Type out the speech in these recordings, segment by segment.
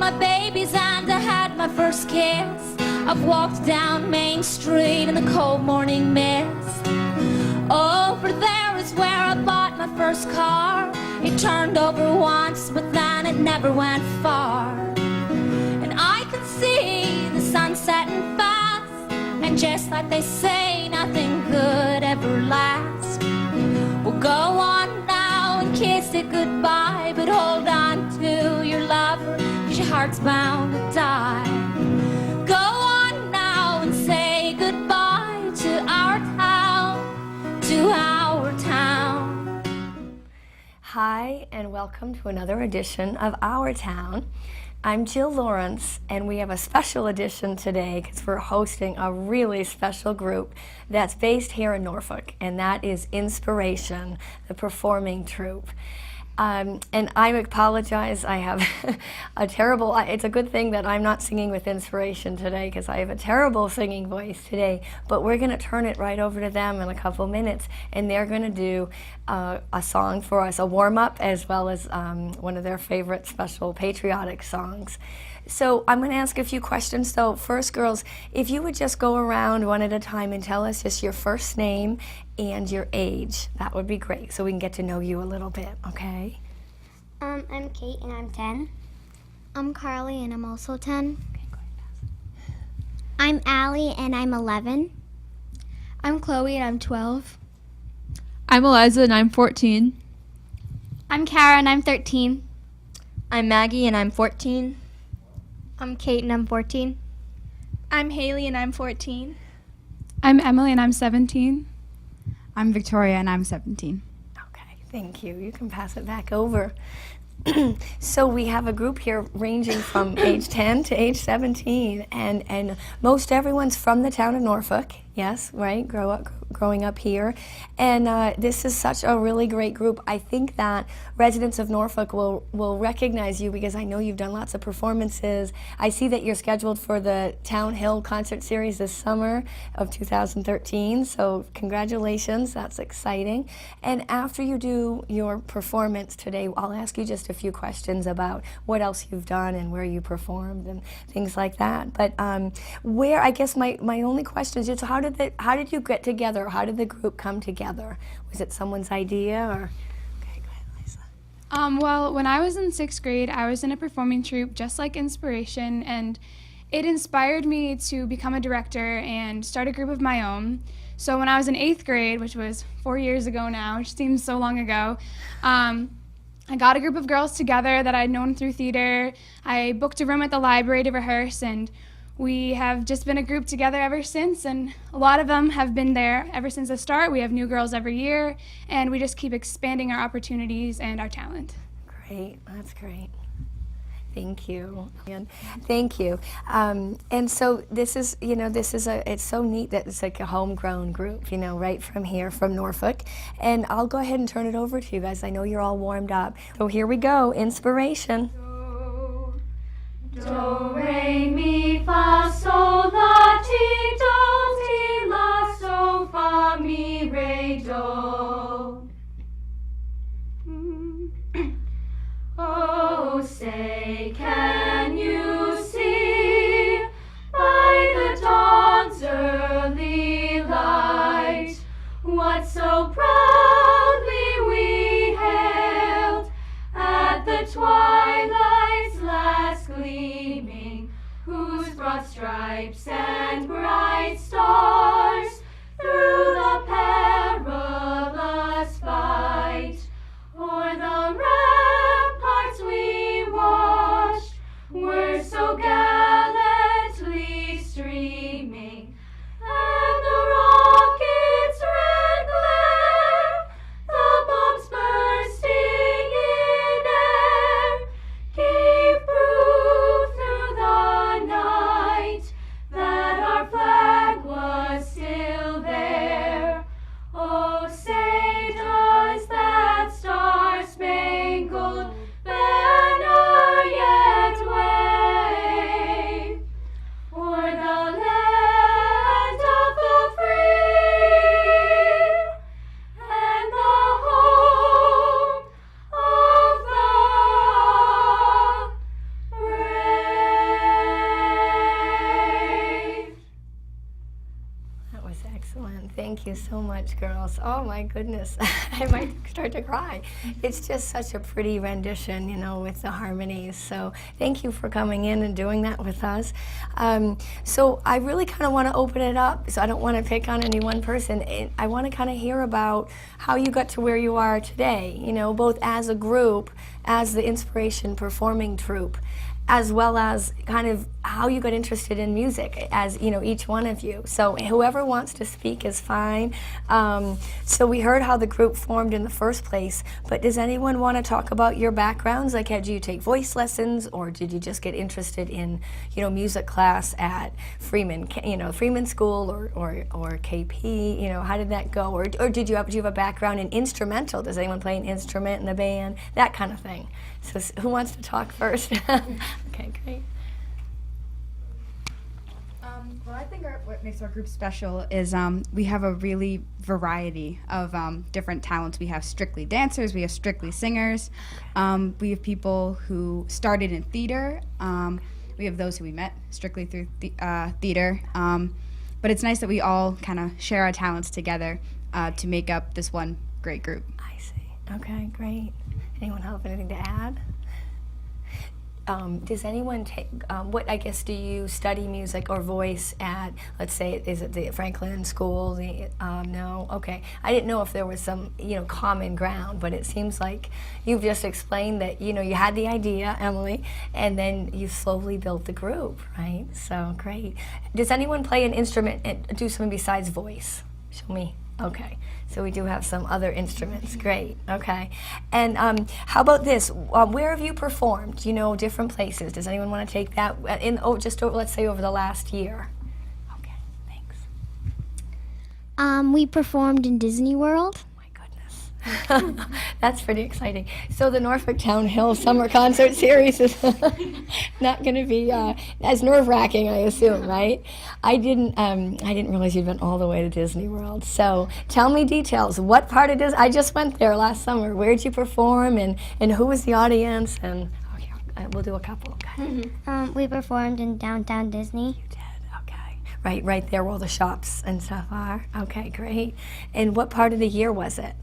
my babies and I had my first kiss. I've walked down Main Street in the cold morning mist. Over there is where I bought my first car. It turned over once, but then it never went far. And I could see the sun setting fast, and just like they say, nothing good ever lasts. Well, go on now and kiss it goodbye, but hold on to your lover, 'cause your heart's bound to die. Go on now and say goodbye to our town, to our town. Hi, and welcome to another edition of Our Town. I'm Jill Lawrence, and we have a special edition today because we're hosting a really special group that's based here in Norfolk, and that is Inspiration, the performing troupe. And I apologize, I have a terrible, it's a good thing that I'm not singing with Inspiration today because I have a terrible singing voice today, but we're going to turn it right over to them in a couple minutes, and they're going to do a song for us, a warm-up, as well as one of their favorite special patriotic songs. So I'm going to ask a few questions. So first, girls, if you would just go around one at a time and tell us just your first name and your age, that would be great, so we can get to know you a little bit, okay? I'm Kate and I'm 10. I'm Carly and I'm also 10. Okay, go ahead. I'm Allie and I'm 11. I'm Chloe and I'm 12. I'm Eliza and I'm 14. I'm Kara and I'm 13. I'm Maggie and I'm 14. I'm Kate and I'm 14. I'm Haley and I'm 14. I'm Emily and I'm 17. I'm Victoria and I'm 17. Okay, thank you. You can pass it back over. So we have a group here ranging from age 10 to age 17, and most everyone's from the town of Norfolk, yes, right, growing up here. And this is such a really great group. I think that residents of Norfolk will recognize you because I know you've done lots of performances. I see that you're scheduled for the Town Hill concert series this summer of 2013, so congratulations, that's exciting. And after you do your performance today, I'll ask you just a few questions about what else you've done and where you performed and things like that. But where, I guess my only question is just how did you get together? How did the group come together? Was it someone's idea or? Okay, go ahead, Lisa. Well, when I was in 6th grade, I was in a performing troupe just like Inspiration, and it inspired me to become a director and start a group of my own. So when I was in 8th grade, which was 4 years ago now, which seems so long ago, I got a group of girls together that I'd known through theater. I booked a room at the library to rehearse, and we have just been a group together ever since, and a lot of them have been there ever since the start. We have new girls every year, and we just keep expanding our opportunities and our talent. Great, that's great. Thank you. And thank you. And so this is, it's so neat that it's like a homegrown group, right from here, from Norfolk. And I'll go ahead and turn it over to you guys. I know you're all warmed up. So here we go, Inspiration. Do, re, mi, fa, sol, la, ti, do, ti, la, so, fa, mi, re, do. Oh, say, can you see by the dawn's early light what so proudly we hailed at the twilight's last gleaming, whose broad stripes and bright stars through the perilous fight o'er the ramparts we watched were so gallantly streaming, and the rocket's red glare, the bombs bursting in air, gave proof through the night that our flag much, girls. Oh my goodness, I might start to cry. It's just such a pretty rendition, with the harmonies. So thank you for coming in and doing that with us. So I really kind of want to open it up. So I don't want to pick on any one person. I want to kind of hear about how you got to where you are today, both as a group, as the Inspiration performing troupe, as well as kind of how you got interested in music, as each one of you. So whoever wants to speak is fine. So we heard how the group formed in the first place, but does anyone want to talk about your backgrounds? Like, did you take voice lessons, or did you just get interested in music class at Freeman School or KP? How did that go? Or do you have a background in instrumental? Does anyone play an instrument in the band? That kind of thing. So who wants to talk first? Okay, great. Well, I think what makes our group special is we have a really variety of different talents. We have strictly dancers, we have strictly singers, we have people who started in theater, we have those who we met strictly through theater, but it's nice that we all kind of share our talents together to make up this one great group. I see. Okay, great. Anyone have anything to add? Does anyone take, do you study music or voice at, let's say, is it the Franklin School? No? Okay. I didn't know if there was some, common ground, but it seems like you've just explained that, you had the idea, Emily, and then you slowly built the group, right? So, great. Does anyone play an instrument and do something besides voice? Show me. Okay. So we do have some other instruments. Great. Okay. And how about this? Where have you performed? Different places. Does anyone want to take that? Let's say over the last year. Okay. Thanks. We performed in Disney World. My goodness. That's pretty exciting. So the Norfolk Town Hill Summer Concert Series is not going to be as nerve-wracking, I assume, right? I didn't realize you'd been all the way to Disney World. So tell me details. What part of Disney? I just went there last summer. Where did you perform, and who was the audience? And okay, we'll do a couple. Okay. We performed in downtown Disney. You did. Okay. Right there where all the shops and stuff are. Okay, great. And what part of the year was it?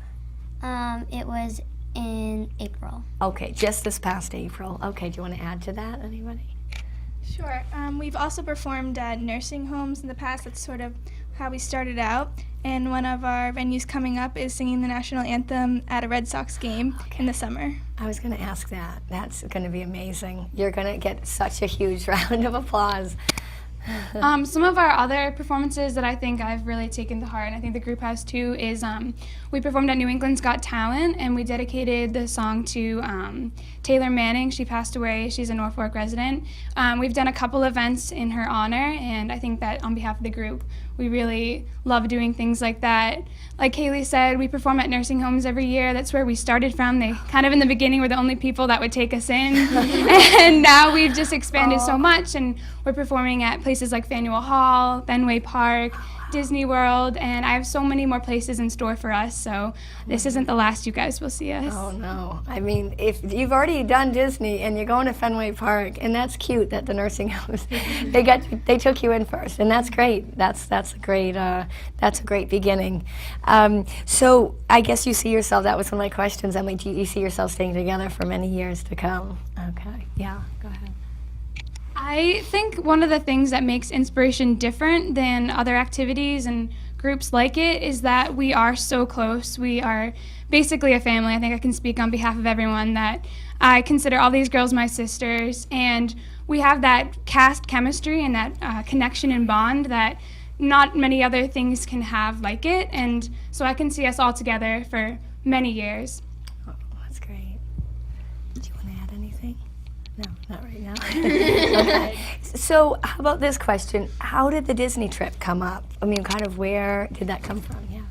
It was in April. Okay, just this past April. Okay, do you want to add to that, anybody? Sure. We've also performed at nursing homes in the past. That's sort of how we started out. And one of our venues coming up is singing the national anthem at a Red Sox game in the summer. I was going to ask that. That's going to be amazing. You're going to get such a huge round of applause. Some of our other performances that I think I've really taken to heart, and I think the group has too, is we performed at New England's Got Talent, and we dedicated the song to Taylor Manning. She passed away. She's a Norfolk resident. We've done a couple events in her honor, and I think that on behalf of the group, we really love doing things like that. Like Haley said, we perform at nursing homes every year. That's where we started from. They kind of in the beginning were the only people that would take us in, and now we've just expanded so much, and we're performing at places like Faneuil Hall, Fenway Park, Disney World, and I have so many more places in store for us, so this isn't the last you guys will see us. Oh, no. I mean, if you've already done Disney and you're going to Fenway Park, and that's cute that the nursing homes, they took you in first, and that's great. That's a great beginning. So I guess you see yourself, that was one of my questions, Emily, do you see yourself staying together for many years to come? Okay. Yeah, go ahead. I think one of the things that makes Inspiration different than other activities and groups like it is that we are so close. We are basically a family. I think I can speak on behalf of everyone that I consider all these girls my sisters, and we have that cast chemistry and that connection and bond that not many other things can have like it, and so I can see us all together for many years. Oh, that's great. Do you want to add anything? No, not right now. Okay. So how about this question? How did the Disney trip come up? I mean, kind of where did that come from? Yeah.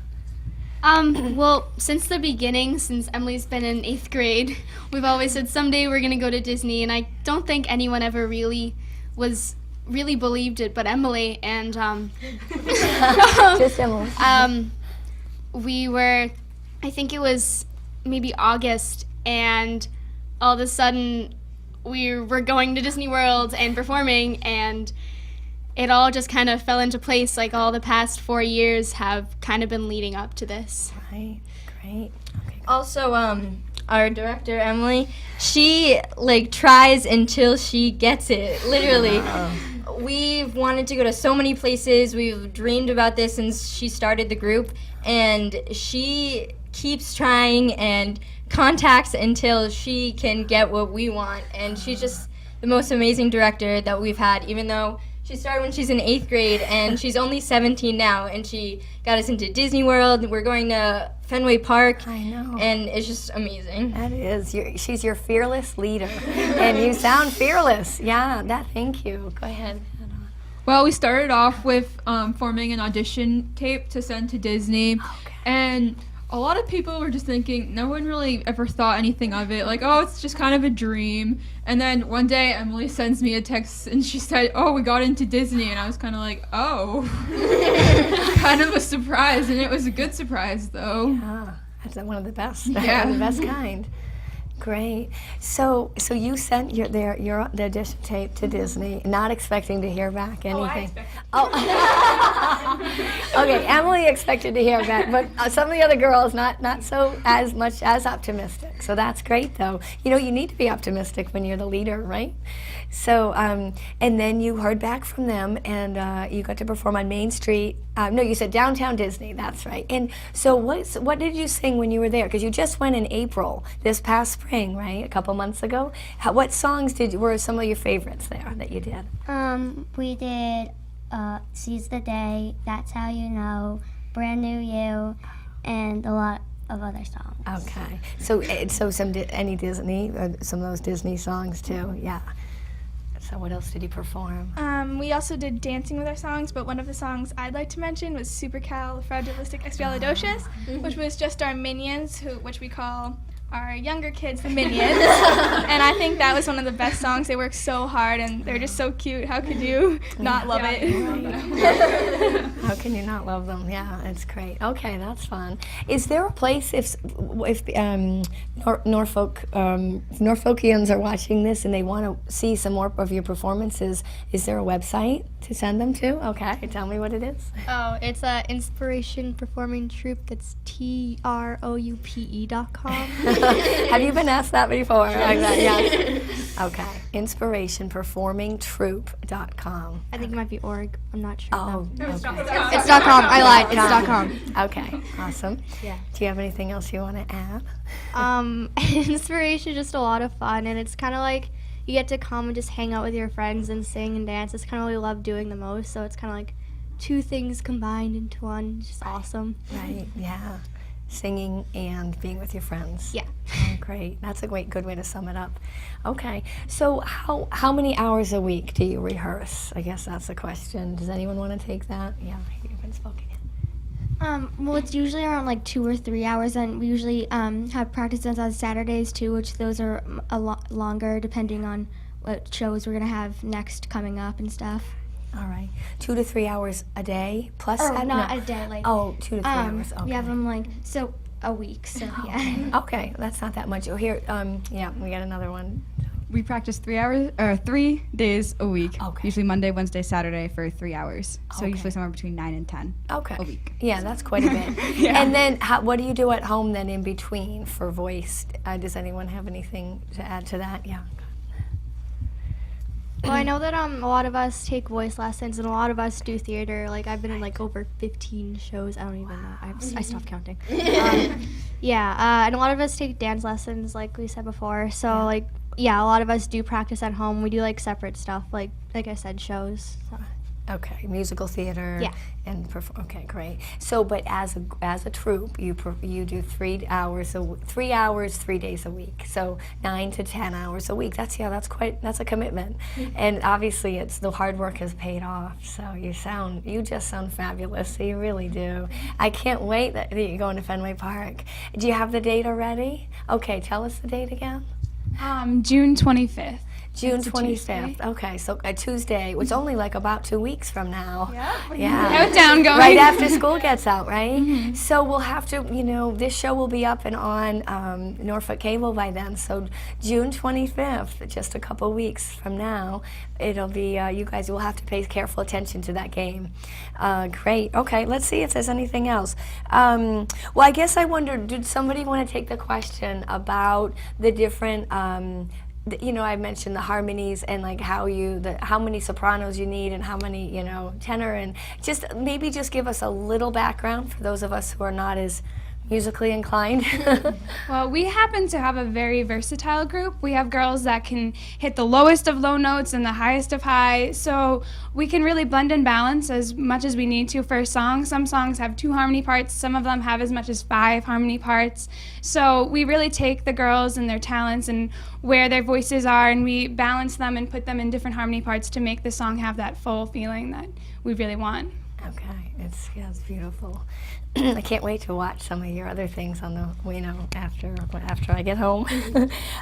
Well, since the beginning, since Emily's been in 8th grade, we've always said someday we're going to go to Disney, and I don't think anyone ever really believed it but Emily, and Just Emily. we were, I think it was maybe August, and all of a sudden we were going to Disney World and performing, and it all just kind of fell into place. Like all the past 4 years have kind of been leading up to this. Right, great. Okay. Also, our director, Emily, she, like, tries until she gets it, literally. We've wanted to go to so many places. We've dreamed about this since she started the group, and she keeps trying and contacts until she can get what we want. And she's just the most amazing director that we've had, even though she started when she's in 8th grade, and she's only 17 now, and she got us into Disney World. We're going to Fenway Park. I know. And it's just amazing. That is. She's your fearless leader. And you sound fearless. Yeah, thank you. Go ahead. Well, we started off with forming an audition tape to send to Disney. Okay. And a lot of people were just thinking, no one really ever thought anything of it. Like, oh, it's just kind of a dream. And then one day, Emily sends me a text, and she said, oh, we got into Disney. And I was kind of like, oh. Kind of a surprise, and it was a good surprise, though. Yeah, that's one of the best. Yeah. One of the best kind. Great. So you sent your the audition tape to Disney, not expecting to hear back anything. Okay, Emily expected to hear back, but some of the other girls not so as much as optimistic. So that's great, though. You know, you need to be optimistic when you're the leader, right? So and then you heard back from them, and you got to perform on Main Street. No, you said downtown Disney. That's right. And so what did you sing when you were there? Because you just went in April this past spring, right? A couple months ago. What songs were some of your favorites there that you did? We did Seize the Day, That's How You Know, Brand New You, and a lot of other songs. Okay. So any Disney, some of those Disney songs too. Yeah. So what else did you perform? We also did dancing with our songs, but one of the songs I'd like to mention was Supercalifragilisticexpialidocious, which was just our minions, which we call our younger kids the minions. And I think that was one of the best songs. They worked so hard, and they're just so cute. How could you not love it? How can you not love them? Yeah, it's great. Okay, that's fun. Is there a place if Norfolkians are watching this and they want to see some more of your performances? Is there a website to send them to? Okay, tell me what it is. Oh, it's a Inspiration Performing Troupe. That's TROUPE.com. Have you been asked that before? Yes. Okay, inspirationperformingtroupe.com. I think it might be org. I'm not sure. Oh, okay. It's .com. I lied. It's .com. Okay, awesome. Yeah. Do you have anything else you want to add? Inspiration is just a lot of fun, and it's kind of like you get to come and just hang out with your friends and sing and dance. It's kind of what we love doing the most, so it's kind of like two things combined into one. It's just awesome. Right, yeah. Singing and being with your friends. Yeah. Oh, great. That's a good way to sum it up. Okay. So how many hours a week do you rehearse? I guess that's the question. Does anyone want to take that? Yeah, you've been spoken. Well, it's usually around like 2 or 3 hours, and we usually have practices on Saturdays too, which those are a lot longer depending on what shows we're gonna have next coming up and stuff. All right. 2 to 3 hours a day plus. Not a day, like. 2 to 3 hours. Okay. We have them like a week. So yeah. Okay, that's not that much. Oh, here, yeah, we got another one. We practice 3 days a week. Okay. Usually Monday, Wednesday, Saturday for 3 hours. So Okay. usually somewhere between 9 and 10 Okay. a week. Yeah, that's quite a bit. Yeah. And then what do you do at home then in between for voice? Does anyone have anything to add to that? Yeah. Well, I know that a lot of us take voice lessons, and a lot of us do theater. Like, I've been in like over 15 shows. I don't even know. I stopped counting. And a lot of us take dance lessons, like we said before. So a lot of us do practice at home. We do like separate stuff, like I said, shows. So. Okay, musical theater. Yeah. And okay, great. So, but as a troupe, you do 3 hours 3 days a week. So 9 to 10 hours a week. That's a commitment. And obviously, it's the hard work has paid off. So you just sound fabulous. So you really do. I can't wait that you're going to Fenway Park. Do you have the date already? Okay, tell us the date again. June 25th. June It's a 25th. Tuesday. Okay, so a Tuesday, which is only like about 2 weeks from now. Yeah. Yeah. Countdown going. Right after school gets out, right? So we'll have to, this show will be up and on Norfolk Cable by then. So June 25th, just a couple weeks from now, it'll be, you guys will have to pay careful attention to that game. Great. Okay, let's see if there's anything else. Well, I guess I wondered, did somebody want to take the question about the different, I mentioned the harmonies and like how many sopranos you need and how many, tenor, and maybe just give us a little background for those of us who are not as musically inclined. Well, we happen to have a very versatile group. We have girls that can hit the lowest of low notes and the highest of high, so we can really blend and balance as much as we need to for a song. Some songs have 2 harmony parts, some of them have as much as 5 harmony parts. So we really take the girls and their talents and where their voices are, and we balance them and put them in different harmony parts to make the song have that full feeling that we really want. Okay, it's beautiful. I can't wait to watch some of your other things on the, after I get home.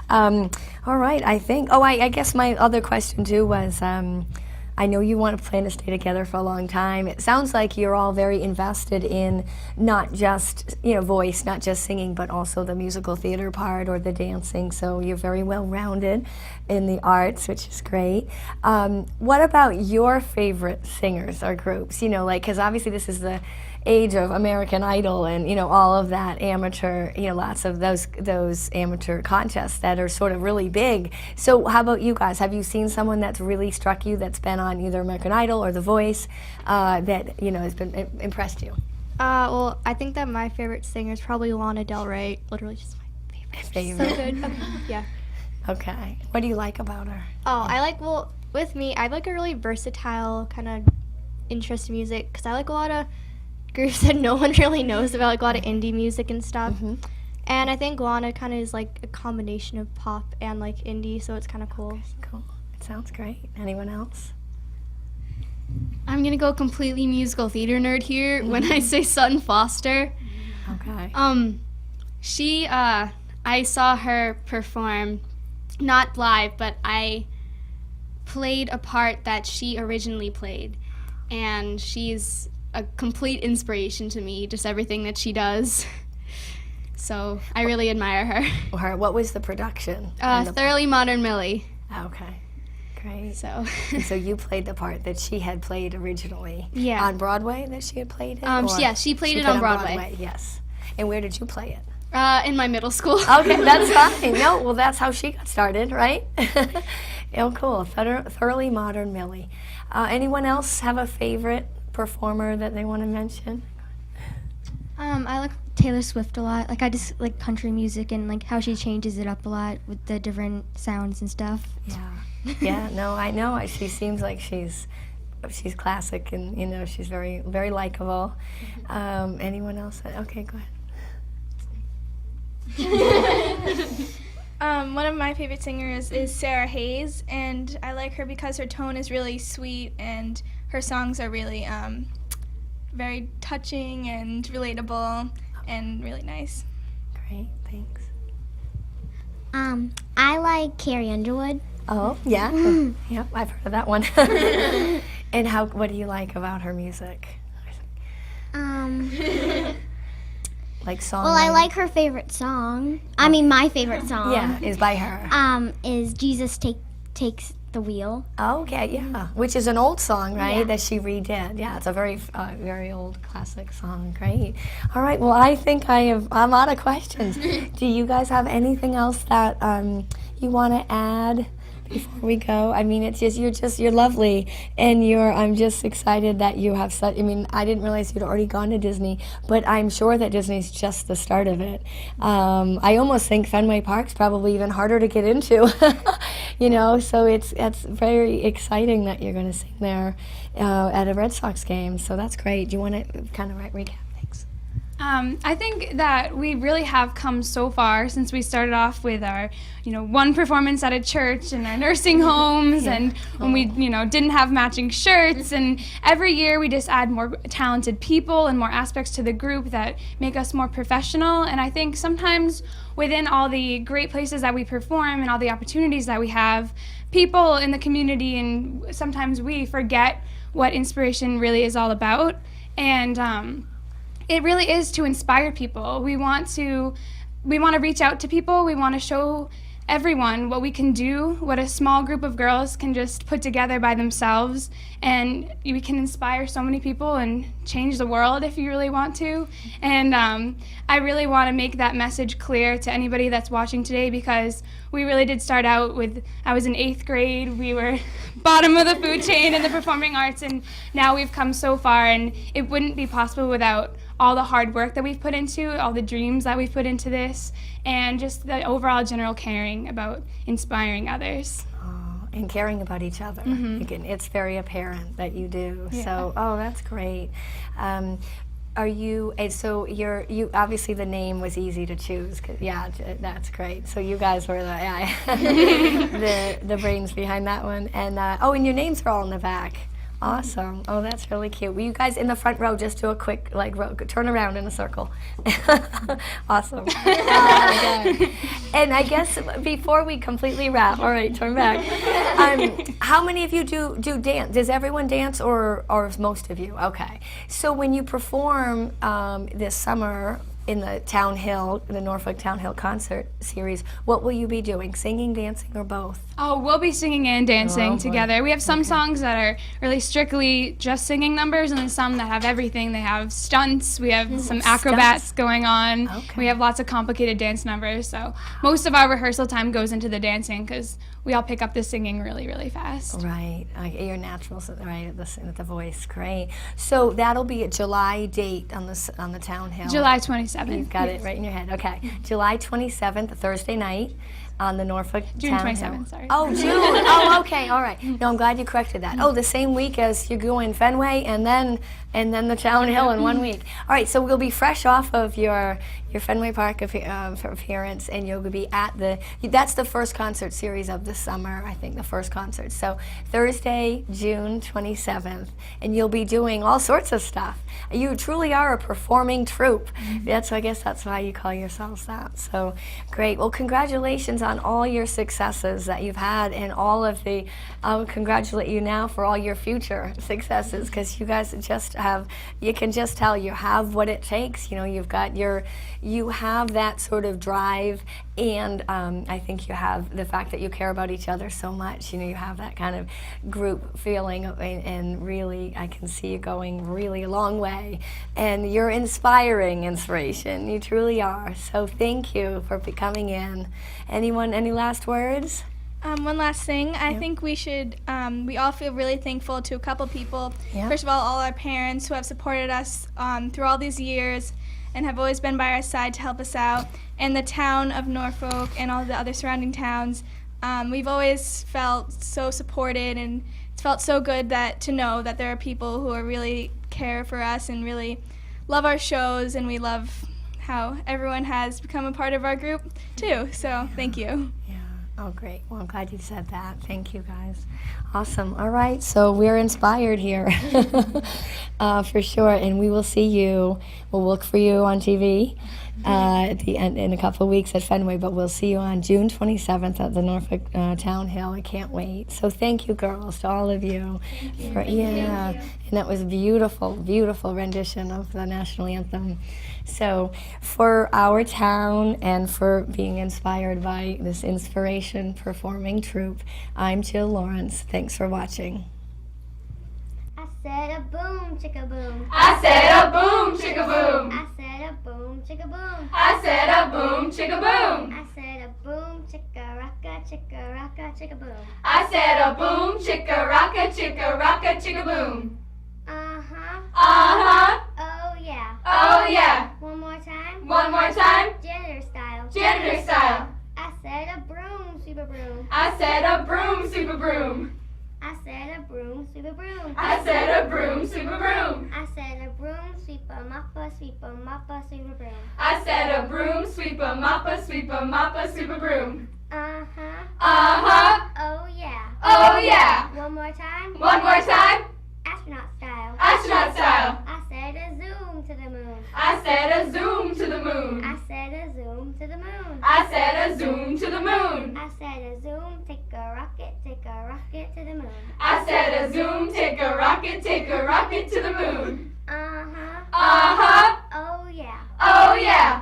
All right, I think. Oh, I guess my other question too was, I know you want to plan to stay together for a long time. It sounds like you're all very invested in not just voice, not just singing, but also the musical theater part or the dancing. So you're very well rounded in the arts, which is great. What about your favorite singers or groups? Because obviously this is the age of American Idol and all of that amateur, lots of those amateur contests that are sort of really big. So how about you guys? Have you seen someone that's really struck you that's been on either American Idol or The Voice that has been impressed you? Well, I think that my favorite singer is probably Lana Del Rey. Literally just my favorite. So good. Okay. Yeah. Okay. What do you like about her? With me, I like a really versatile kind of interest in music because I like a lot of groups that no one really knows about, like a lot of indie music and stuff. And I think Lana kind of is like a combination of pop and like indie, so it's kind of cool. Okay, cool. It sounds great. Anyone else? I'm gonna go completely musical theater nerd here when I say Sutton Foster. Okay. I saw her perform, not live, but I played a part that she originally played, and she's a complete inspiration to me, just everything that she does. So I really admire her. What was the production? Thoroughly Modern Millie. Okay, great. So And so you played the part that she had played originally. Yeah. On Broadway that she had played it? yeah, she played it on Broadway. Yes. And where did you play it? In my middle school. Okay, that's fine. No, well, that's how she got started, right? Oh, cool. Thoroughly Modern Millie. Anyone else have a favorite performer that they want to mention? I like Taylor Swift a lot. Like I just like country music and like how she changes it up a lot with the different sounds and stuff. Yeah. Yeah, no, I know. She seems like she's classic and she's very, very likable. Anyone else? Okay, go ahead. One of my favorite singers is Sarah Hayes, and I like her because her tone is really sweet and her songs are really very touching and relatable and really nice. Great, thanks. I like Carrie Underwood. Oh, yeah. Yep, I've heard of that one. And what do you like about her music? Like song? Well, I like her favorite song. I mean, my favorite song. Yeah, is by her. Is Jesus Takes the Wheel. Okay, yeah. Which is an old song, right? Yeah. That she redid. Yeah, it's a very, very old classic song. Great. All right. Well, I think I'm out of questions. Do you guys have anything else that you want to add before we go? I mean, you're lovely, and I'm just excited that you have such. I mean, I didn't realize you'd already gone to Disney, but I'm sure that Disney's just the start of it. I almost think Fenway Park's probably even harder to get into, So it's very exciting that you're going to sing there at a Red Sox game. So that's great. Do you want to kind of recap? Thanks. I think that we really have come so far since we started off with our, one performance at a church and our nursing homes, and when we, didn't have matching shirts. And every year we just add more talented people and more aspects to the group that make us more professional. And I think sometimes within all the great places that we perform and all the opportunities that we have, people in the community and sometimes we forget what inspiration really is all about. And it really is to inspire people. We want to reach out to people. We want to show everyone what we can do, what a small group of girls can just put together by themselves, and we can inspire so many people and change the world if you really want to. And I really want to make that message clear to anybody that's watching today, because we really did start out with, I was in 8th grade, we were bottom of the food chain in the performing arts, and now we've come so far, and it wouldn't be possible without all the hard work that we've put into, all the dreams that we've put into this, and just the overall general caring about inspiring others. Oh, and caring about each other. Again, it's very apparent that you do. Yeah. So, that's great. Are you, and so you obviously the name was easy to choose. Yeah, that's great. So you guys were the brains behind that one. And and your names are all in the back. Awesome. Oh, that's really cute. Will you guys in the front row just do a quick turn around in a circle? Awesome. Okay. And I guess before we completely wrap, all right, turn back. How many of you do dance? Does everyone dance, or most of you? Okay. So when you perform this summer in the Town Hill, the Norfolk Town Hill concert series, what will you be doing? Singing, dancing, or both? Oh, we'll be singing and dancing together. We have some songs that are really strictly just singing numbers, and then some that have everything. They have stunts, we have some acrobats going on. We have lots of complicated dance numbers, so most of our rehearsal time goes into the dancing because we all pick up the singing really, really fast. Right, you're natural, right, at the voice, great. So that'll be a July date on the Town Hill. July 27th. You've got it right in your head, okay. July 27th, a Thursday night, on the Norfolk June Town 27th, Hill. sorry. Oh, June. Oh, okay, all right. No, I'm glad you corrected that. Oh, the same week as you go in Fenway, and then the Town Hill in 1 week. All right, so we'll be fresh off of your Fenway Park appearance, and you'll be at that's the first concert series of the summer, I think, the first concert. So Thursday, June 27th, and you'll be doing all sorts of stuff. You truly are a performing troupe. I guess that's why you call yourselves that. So great. Well, congratulations on all your successes that you've had, and all of the, I'll congratulate you now for all your future successes, because you guys you can just tell you have what it takes. You have that sort of drive, and I think you have the fact that you care about each other so much. You have that kind of group feeling, and really I can see you going really a long way, and you're inspiring inspiration. You truly are. So thank you for coming in. Anyone, any last words? One last thing, I think we should, we all feel really thankful to a couple people. Yeah. First of all our parents who have supported us through all these years and have always been by our side to help us out, and the town of Norfolk and all the other surrounding towns. We've always felt so supported, and it's felt so good to know that there are people who really care for us and really love our shows, and we love how everyone has become a part of our group too. So thank you. Oh, great. Well, I'm glad you said that. Thank you, guys. Awesome. All right. So we're inspired here for sure. And we will see you. We'll look for you on TV at the end in a couple of weeks at Fenway, but we'll see you on June 27th at the Norfolk Town Hill. I can't wait. So thank you, girls, to all of you. And that was beautiful, beautiful rendition of the national anthem. So for our town and for being inspired by this inspiration performing troupe, I'm Jill Lawrence. Thanks for watching. I said a boom, chicka boom. I said a boom, chicka boom. I said a boom, chicka boom. I said a boom, chicka boom. I said a boom, chicka rocka, chicka boom. I said a boom, chicka rocka, chicka boom. Uh-huh. Uh-huh. Oh yeah. Oh yeah. One more time. One more time. Janitor style. Janitor style. I said a broom, sweep a broom. I said a broom, sweep a broom. I said a broom, sweep a broom. I said a broom, sweep a broom. I said a broom, sweep a moppa, sweep a broom. I said a broom, sweep a moppa, sweep a broom. Uh-huh. Uh-huh. Oh yeah. Oh yeah. One more time. One more time. Astronaut style. Astronaut style. I said a zoom to the moon. I said a zoom to the moon. I said a zoom to the moon. I said a zoom to the moon. I said a zoom, take a rocket, take a rocket to the moon. I said a zoom, take a rocket to the moon. Uh-huh. Uh-huh. Oh yeah. Oh yeah.